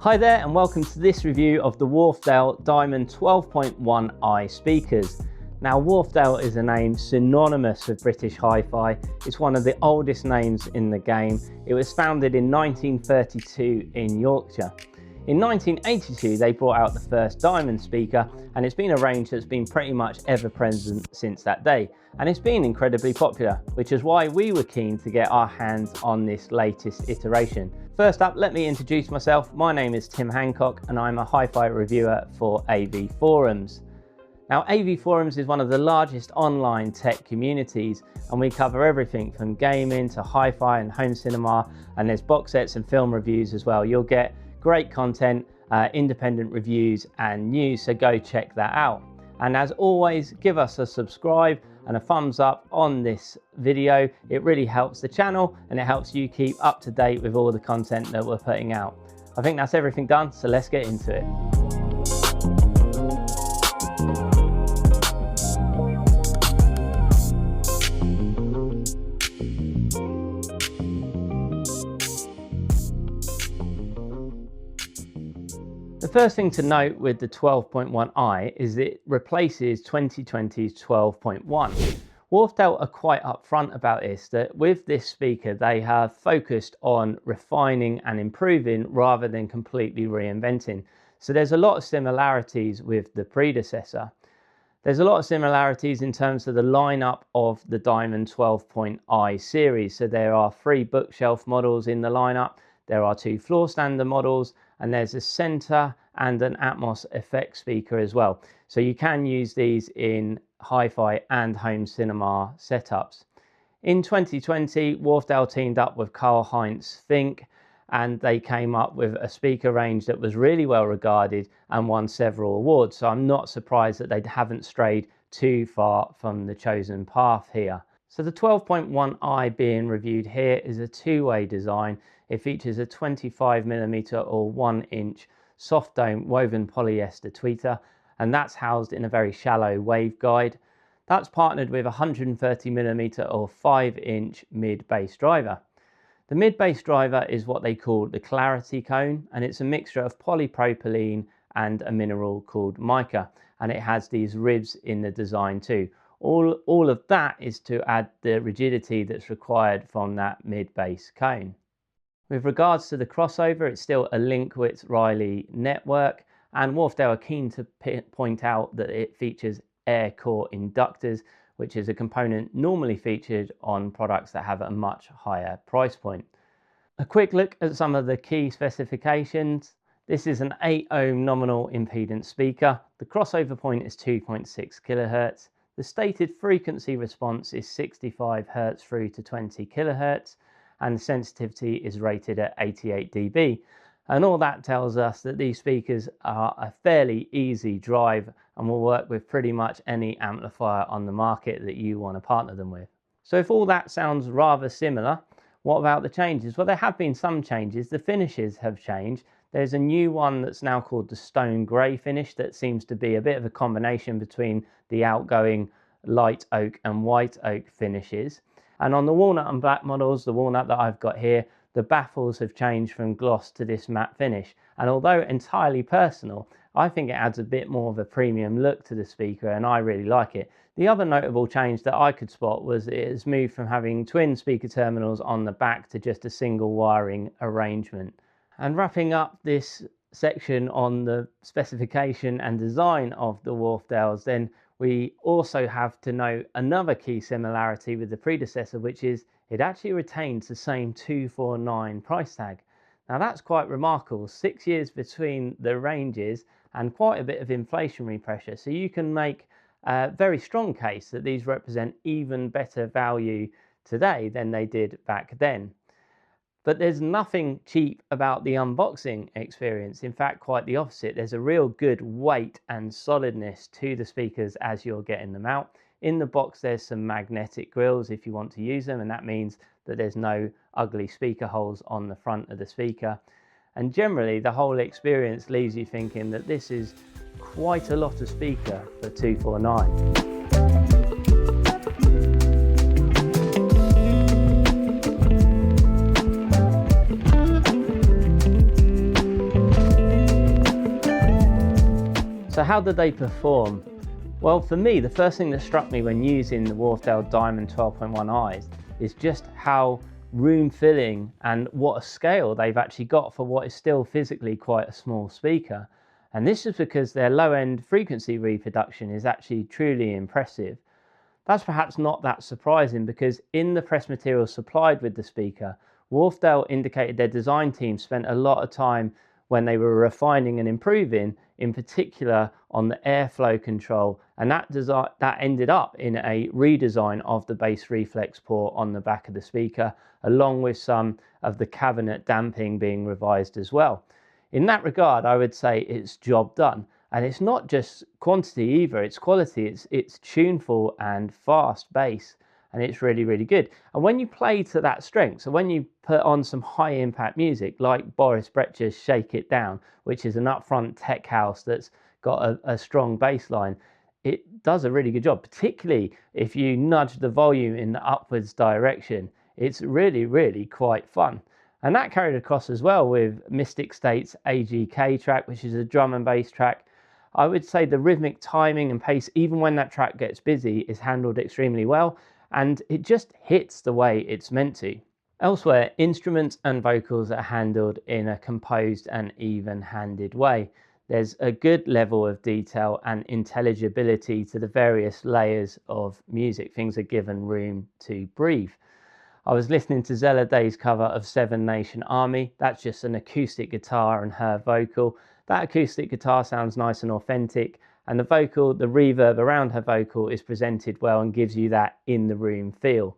Hi there and welcome to this review of the Wharfedale Diamond 12.1i speakers. Now Wharfedale is a name synonymous with British hi-fi. It's one of the oldest names in the game. It was founded in 1932 in Yorkshire. In 1982 they brought out the first Diamond speaker, and it's been a range that's been pretty much ever present since that day, and it's been incredibly popular, which is why we were keen to get our hands on this latest iteration. First up, let me introduce myself. My name is Tim Hancock and I'm a hi-fi reviewer for AVForums. Now AVForums is one of the largest online tech communities, and we cover everything from gaming to hi-fi and home cinema, and there's box sets and film reviews as well. You'll get great content, independent reviews and news, so go check that out. And as always, give us a subscribe and a thumbs up on this video. It really helps the channel and it helps you keep up to date with all the content that we're putting out. I think that's everything done, so let's get into it. The first thing to note with the 12.1i is it replaces 2020's 12.1. Wharfedale are quite upfront about this, that with this speaker they have focused on refining and improving rather than completely reinventing. So there's a lot of similarities with the predecessor. There's a lot of similarities in terms of the lineup of the Diamond 12.i series. So there are 3 bookshelf models in the lineup, there are 2 floor standard models, and there's a center and an Atmos effect speaker as well. So you can use these in hi-fi and home cinema setups. In 2020, Wharfedale teamed up with Karl-Heinz Fink, and they came up with a speaker range that was really well regarded and won several awards. So I'm not surprised that they haven't strayed too far from the chosen path here. So the 12.1i being reviewed here is a two-way design. It features a 25mm or 1-inch soft dome woven polyester tweeter, and that's housed in a very shallow waveguide. That's partnered with a 130mm or 5-inch mid-bass driver. The mid-bass driver is what they call the clarity cone, and it's a mixture of polypropylene and a mineral called mica, and it has these ribs in the design too. All of that is to add the rigidity that's required from that mid-bass cone. With regards to the crossover, it's still a Linkwitz-Riley network, and Wharfedale are keen to point out that it features air core inductors, which is a component normally featured on products that have a much higher price point. A quick look at some of the key specifications. This is an 8 ohm nominal impedance speaker. The crossover point is 2.6 kHz. The stated frequency response is 65 Hz through to 20 kHz. And the sensitivity is rated at 88 dB. And all that tells us that these speakers are a fairly easy drive and will work with pretty much any amplifier on the market that you want to partner them with. So if all that sounds rather similar, what about the changes? Well, there have been some changes. The finishes have changed. There's a new one that's now called the stone grey finish that seems to be a bit of a combination between the outgoing light oak and white oak finishes. And on the walnut and black models, the walnut that I've got here, the baffles have changed from gloss to this matte finish. And although entirely personal, I think it adds a bit more of a premium look to the speaker, and I really like it. The other notable change that I could spot was it has moved from having twin speaker terminals on the back to just a single wiring arrangement. And wrapping up this section on the specification and design of the Wharfedales, then we also have to note another key similarity with the predecessor, which is it actually retains the same 249 price tag. Now that's quite remarkable. 6 years between the ranges and quite a bit of inflationary pressure. So you can make a very strong case that these represent even better value today than they did back then. But there's nothing cheap about the unboxing experience. In fact, quite the opposite. There's a real good weight and solidness to the speakers as you're getting them out. In the box, there's some magnetic grills if you want to use them, and that means that there's no ugly speaker holes on the front of the speaker. And generally, the whole experience leaves you thinking that this is quite a lot of speaker for 249. So how did they perform? Well, for me, the first thing that struck me when using the Wharfedale Diamond 12.1i's is just how room filling and what a scale they've actually got for what is still physically quite a small speaker. And this is because their low end frequency reproduction is actually truly impressive. That's perhaps not that surprising because in the press material supplied with the speaker, Wharfedale indicated their design team spent a lot of time when they were refining and improving, in particular on the airflow control, and that ended up in a redesign of the bass reflex port on the back of the speaker, along with some of the cabinet damping being revised as well. In that regard, I would say it's job done. And it's not just quantity either, it's quality. It's tuneful and fast bass, and it's really, really good. And when you play to that strength, so when you put on some high impact music like Boris Brejcha's Shake It Down, which is an upfront tech house that's got a strong bass line, it does a really good job, particularly if you nudge the volume in the upwards direction. It's really, really quite fun. And that carried across as well with Mystic State's AGK track, which is a drum and bass track. I would say the rhythmic timing and pace, even when that track gets busy, is handled extremely well, and it just hits the way it's meant to. Elsewhere, instruments and vocals are handled in a composed and even-handed way. There's a good level of detail and intelligibility to the various layers of music. Things are given room to breathe. I was listening to Zella Day's cover of Seven Nation Army. That's just an acoustic guitar and her vocal. That acoustic guitar sounds nice and authentic, and the vocal, the reverb around her vocal is presented well and gives you that in the room feel.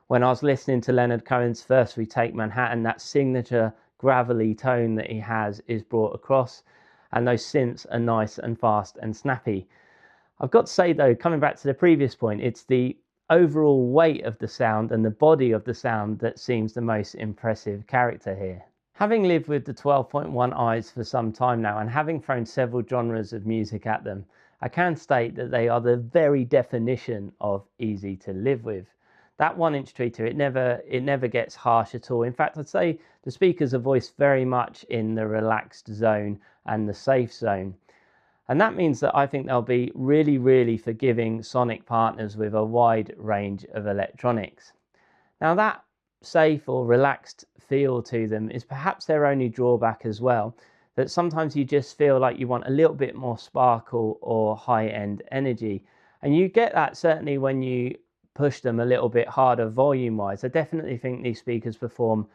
When I was listening to Leonard Cohen's First We Take Manhattan, that signature gravelly tone that he has is brought across, and those synths are nice and fast and snappy. I've got to say though, coming back to the previous point, it's the overall weight of the sound and the body of the sound that seems the most impressive character here. Having lived with the 12.1i's for some time now and having thrown several genres of music at them, I can state that they are the very definition of easy to live with. That 1-inch tweeter, it never gets harsh at all. In fact, I'd say the speakers are voiced very much in the relaxed zone and the safe zone. And that means that I think they'll be really, really forgiving sonic partners with a wide range of electronics. Now that safe or relaxed feel to them is perhaps their only drawback as well, that sometimes you just feel like you want a little bit more sparkle or high-end energy. And you get that certainly when you push them a little bit harder volume-wise. I definitely think these speakers perform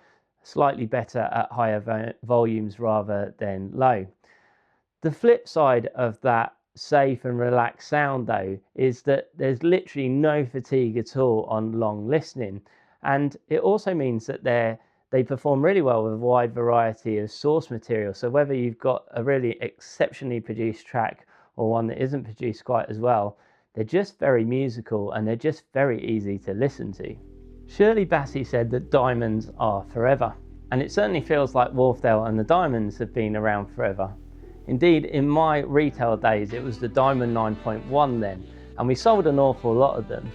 slightly better at higher volumes rather than low. The flip side of that safe and relaxed sound though is that there's literally no fatigue at all on long listening, and it also means that they perform really well with a wide variety of source material. So whether you've got a really exceptionally produced track or one that isn't produced quite as well, they're just very musical and they're just very easy to listen to. Shirley Bassey said that diamonds are forever, and it certainly feels like Wharfedale and the diamonds have been around forever. Indeed, in my retail days, it was the Diamond 9.1 then, and we sold an awful lot of them.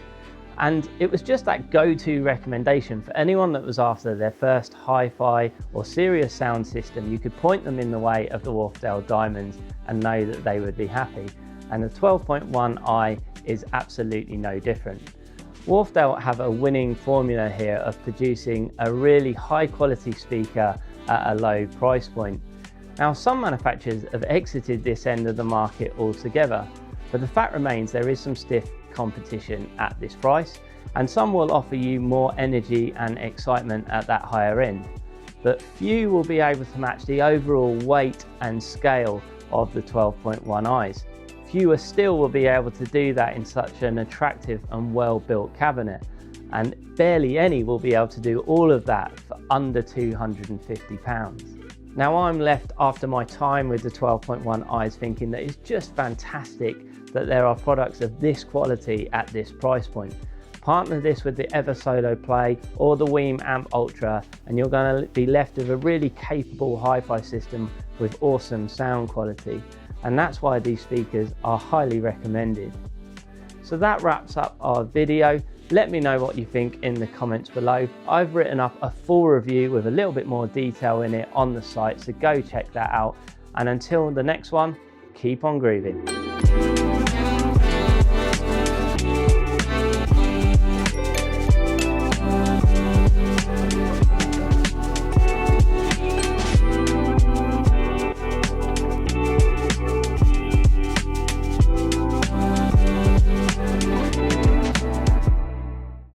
And it was just that go-to recommendation for anyone that was after their first hi-fi or serious sound system. You could point them in the way of the Wharfedale Diamonds and know that they would be happy. And the 12.1i is absolutely no different. Wharfedale have a winning formula here of producing a really high-quality speaker at a low price point. Now, some manufacturers have exited this end of the market altogether, but the fact remains there is some stiff competition at this price, and some will offer you more energy and excitement at that higher end. But few will be able to match the overall weight and scale of the 12.1i's. Fewer still will be able to do that in such an attractive and well-built cabinet, and barely any will be able to do all of that for under £250. Now I'm left after my time with the 12.1i's thinking that it's just fantastic that there are products of this quality at this price point. Partner this with the Ever Solo Play or the Weem Amp Ultra and you're going to be left with a really capable hi-fi system with awesome sound quality, and that's why these speakers are highly recommended. So that wraps up our video. Let me know what you think in the comments below. I've written up a full review with a little bit more detail in it on the site, so go check that out. And until the next one, keep on grooving.